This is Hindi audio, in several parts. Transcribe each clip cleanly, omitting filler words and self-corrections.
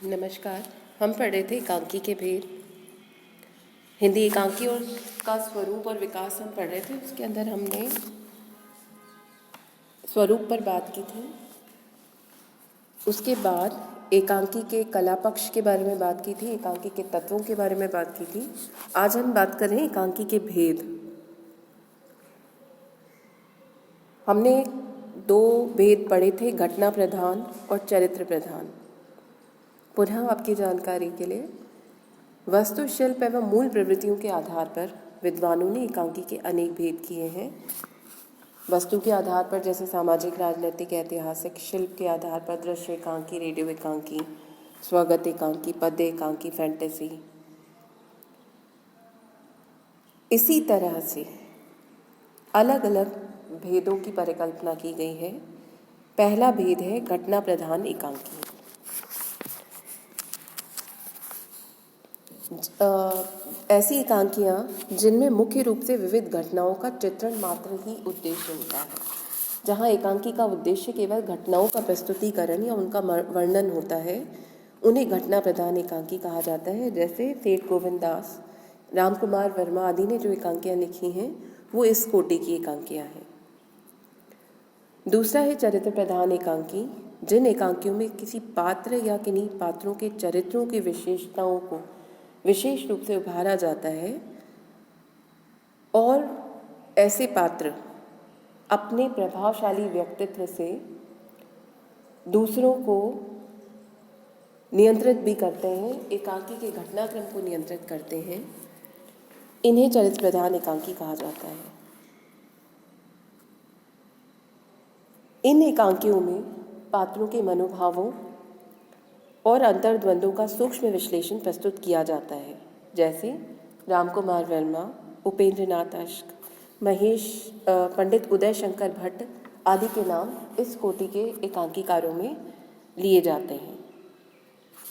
नमस्कार। हम पढ़ रहे थे एकांकी के भेद। हिंदी एकांकी और का स्वरूप और विकास हम पढ़ रहे थे। उसके अंदर हमने स्वरूप पर बात की थी। उसके बाद एकांकी के कला पक्ष के बारे में बात की थी, एकांकी के तत्वों के बारे में बात की थी। आज हम बात कर रहे हैं एकांकी के भेद। हमने दो भेद पढ़े थे, घटना प्रधान और चरित्र प्रधान। पुनः आपकी जानकारी के लिए, वास्तुशिल्प एवं मूल प्रवृत्तियों के आधार पर विद्वानों ने एकांकी के अनेक भेद किए हैं। वस्तु के आधार पर जैसे सामाजिक, राजनीतिक, ऐतिहासिक; शिल्प के आधार पर दृश्य एकांकी, रेडियो एकांकी, स्वगत एकांकी, पद्य एकांकी, फैंटेसी। इसी तरह से अलग अलग भेदों की परिकल्पना की गई है। पहला भेद है घटना प्रधान एकांकी। ऐसी एकांकियाँ जिनमें मुख्य रूप से विविध घटनाओं का चित्रण मात्र ही उद्देश्य होता है। जहाँ एकांकी का उद्देश्य केवल घटनाओं का प्रस्तुतिकरण या उनका वर्णन होता है, उन्हें घटना प्रधान एकांकी कहा जाता है। जैसे सेठ गोविंद दास, रामकुमार वर्मा आदि ने जो एकांकियाँ लिखी हैं, वो इस कोटि की एकांकियाँ हैं। दूसरा है चरित्र प्रधान एकांकी, जिन एकांकियों में किसी पात्र या किन्हीं पात्रों के चरित्रों की विशेषताओं को विशेष रूप से उभारा जाता है और ऐसे पात्र अपने प्रभावशाली व्यक्तित्व से दूसरों को नियंत्रित भी करते हैं, एकांकी के घटनाक्रम को नियंत्रित करते हैं। इन्हें चरित्र प्रधान एकांकी कहा जाता है। इन एकांकियों में पात्रों के मनोभावों और अंतर्द्वंद्वों का सूक्ष्म विश्लेषण प्रस्तुत किया जाता है। जैसे रामकुमार वर्मा, उपेंद्र नाथ अश्क, पंडित उदय शंकर भट्ट आदि के नाम इस कोटि के एकांकीकारों में लिए जाते हैं।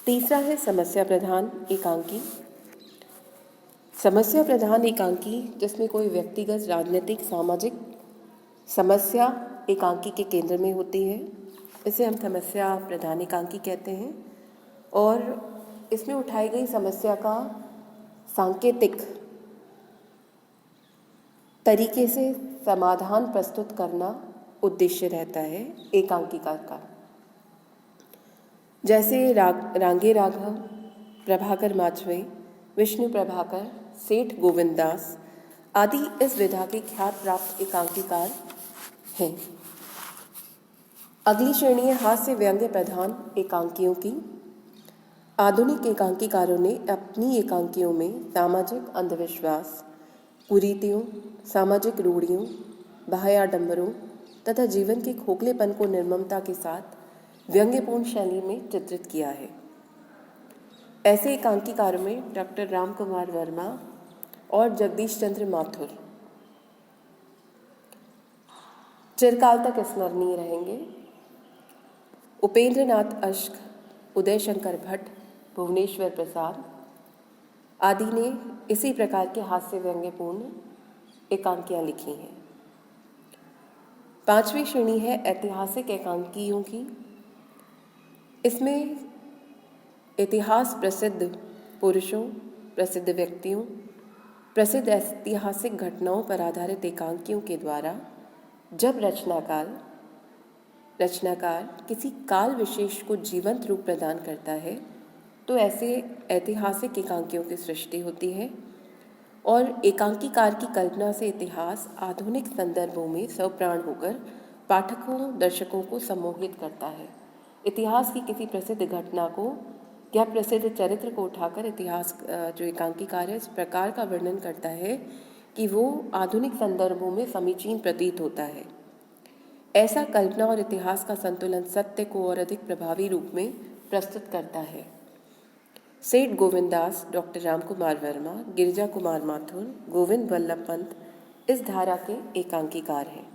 तीसरा है समस्या प्रधान एकांकी। समस्या प्रधान एकांकी जिसमें कोई व्यक्तिगत, राजनीतिक, सामाजिक समस्या एकांकी के केंद्र में होती है, इसे हम समस्या प्रधान एकांकी कहते हैं। और इसमें उठाई गई समस्या का सांकेतिक तरीके से समाधान प्रस्तुत करना उद्देश्य रहता है एकांकीकार का। जैसे रांगे राघव, प्रभाकर माचवे, विष्णु प्रभाकर, सेठ गोविंद दास आदि इस विधा के ख्यात प्राप्त एकांकीकार हैं। अगली श्रेणी है हास्य व्यंग्य प्रधान एकांकियों की। आधुनिक एकांकीकारों ने अपनी एकांकियों में सामाजिक अंधविश्वास, कुरीतियों, सामाजिक रूढ़ियों, बाह्याडंबरों तथा जीवन के खोखलेपन को निर्ममता के साथ व्यंग्यपूर्ण शैली में चित्रित किया है। ऐसे एकांकीकारों में डॉक्टर रामकुमार वर्मा और जगदीश चंद्र माथुर चिरकाल तक स्मरणीय रहेंगे। उपेंद्र नाथ अश्क, उदय शंकर भट्ट, भुवनेश्वर प्रसाद आदि ने इसी प्रकार के हास्य व्यंग्यपूर्ण एकांकियाँ लिखी हैं। पांचवी श्रेणी है ऐतिहासिक एकांकियों की। इसमें इतिहास प्रसिद्ध पुरुषों, प्रसिद्ध व्यक्तियों, प्रसिद्ध ऐतिहासिक घटनाओं पर आधारित एकांकियों के द्वारा जब रचनाकार किसी काल विशेष को जीवंत रूप प्रदान करता है, तो ऐसे ऐतिहासिक एकांकियों की सृष्टि होती है। और एकांकीकार की कल्पना से इतिहास आधुनिक संदर्भों में सप्राण होकर पाठकों, दर्शकों को सम्मोहित करता है। इतिहास की किसी प्रसिद्ध घटना को या प्रसिद्ध चरित्र को उठाकर इतिहास जो एकांकीकार है इस प्रकार का वर्णन करता है कि वो आधुनिक संदर्भों में समीचीन प्रतीत होता है। ऐसा कल्पना और इतिहास का संतुलन सत्य को और अधिक प्रभावी रूप में प्रस्तुत करता है। सेठ गोविंद दास, डॉक्टर रामकुमार वर्मा, गिरिजा कुमार माथुर, गोविंद वल्लभ पंत इस धारा के एकांकीकार हैं।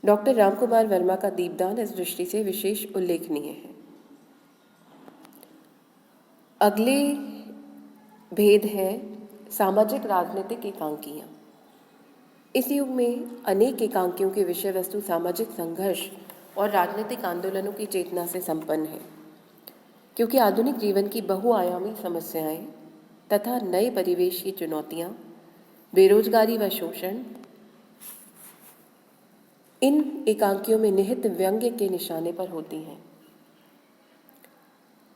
डॉक्टर रामकुमार वर्मा का दीपदान इस दृष्टि से विशेष उल्लेखनीय है। अगले भेद है सामाजिक राजनीतिक एकांकियाँ। इस युग में अनेक एकांकियों के विषय वस्तु सामाजिक संघर्ष और राजनीतिक आंदोलनों की चेतना से संपन्न है। क्योंकि आधुनिक जीवन की बहुआयामी समस्याएं तथा नए परिवेश की चुनौतियां, बेरोजगारी व शोषण इन एकांकियों में निहित व्यंग्य के निशाने पर होती हैं।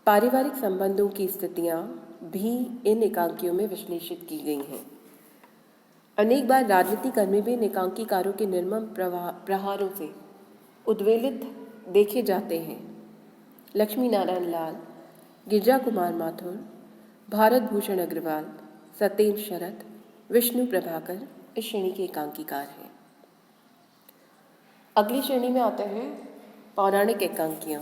पारिवारिक संबंधों की स्थितियां भी इन एकांकियों में विश्लेषित की गई हैं। अनेक बार राजनीति कर्मी भी इन एकांकीकारों के निर्मम प्रहारों से उद्वेलित देखे जाते हैं। लक्ष्मी नारायण लाल, गिरिजा कुमार माथुर, भारत भूषण अग्रवाल, सत्येंद्र शरत, विष्णु प्रभाकर इस श्रेणी के एकांकीकार हैं। अगली श्रेणी में आते हैं पौराणिक एकांकियाँ।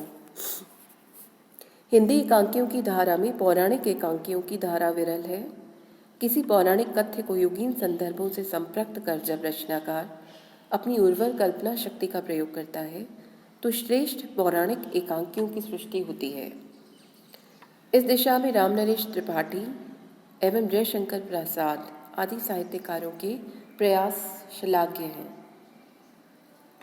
हिंदी एकांकियों की धारा में पौराणिक एकांकियों की धारा विरल है। किसी पौराणिक कथ्य को युगीन संदर्भों से संपृक्त कर जब रचनाकार अपनी उर्वर कल्पना शक्ति का प्रयोग करता है तो श्रेष्ठ पौराणिक एकांकियों की सृष्टि होती है। इस दिशा में रामनरेश त्रिपाठी एवं जयशंकर प्रसाद आदि साहित्यकारों के प्रयास श्लाघ्य हैं।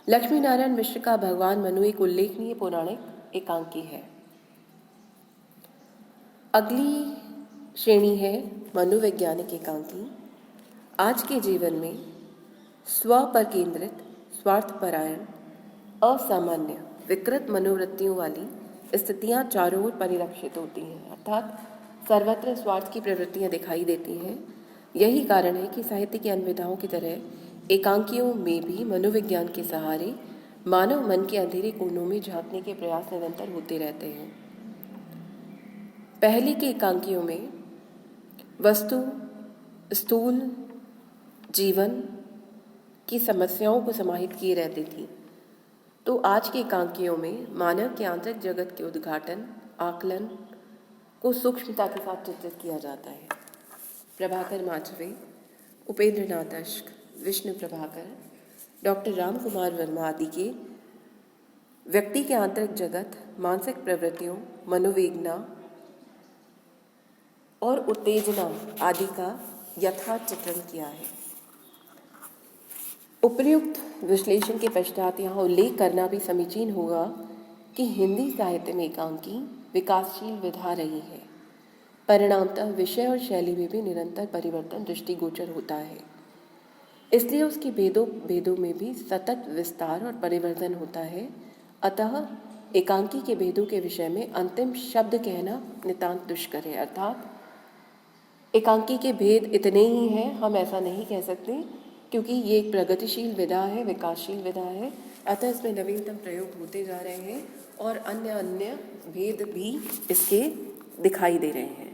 लक्ष्मी नारायण मिश्र का भगवान मनु एक उल्लेखनीय पौराणिक एकांकी है। अगली श्रेणी है मनोवैज्ञानिक एकांकी। आज के जीवन में स्व पर केंद्रित, स्वार्थपरायण, असामान्य, विकृत मनोवृत्तियों वाली स्थितियां चारों ओर परिलक्षित होती हैं, अर्थात सर्वत्र स्वार्थ की प्रवृत्तियां दिखाई देती हैं। यही कारण है कि साहित्य की अन्य विधाओं की तरह एकांकियों में भी मनोविज्ञान के सहारे मानव मन के अंधेरे कोनों में झांकने के प्रयास निरंतर होते रहते हैं। पहले के एकांकियों में वस्तु स्थूल जीवन की समस्याओं को समाहित किए रहती थी, तो आज के एकांकियों में मानव के आंतरिक जगत के उद्घाटन, आकलन को सूक्ष्मता के साथ चित्रित किया जाता है। प्रभाकर माचवे, उपेंद्र नाथ अश्क, विष्णु प्रभाकर, डॉक्टर राम कुमार वर्मा आदि के व्यक्ति के आंतरिक जगत, मानसिक प्रवृत्तियों, मनोवेदना और उत्तेजना आदि का यथार्थ चित्रण किया है। उपर्युक्त विश्लेषण के पश्चात यहाँ उल्लेख करना भी समीचीन होगा कि हिंदी साहित्य में एकांकी विकासशील विधा रही है। परिणामतः विषय और शैली में भी निरंतर परिवर्तन दृष्टिगोचर होता है, इसलिए उसके भेदों में भी सतत विस्तार और परिवर्तन होता है। अतः एकांकी के भेदों के विषय में अंतिम शब्द कहना नितांत दुष्कर है, अर्थात एकांकी के भेद इतने ही हैं, हम ऐसा नहीं कह सकते, क्योंकि ये एक प्रगतिशील विधा है, विकासशील विधा है। अतः इसमें नवीनतम प्रयोग होते जा रहे हैं और अन्य भेद भी इसके दिखाई दे रहे हैं।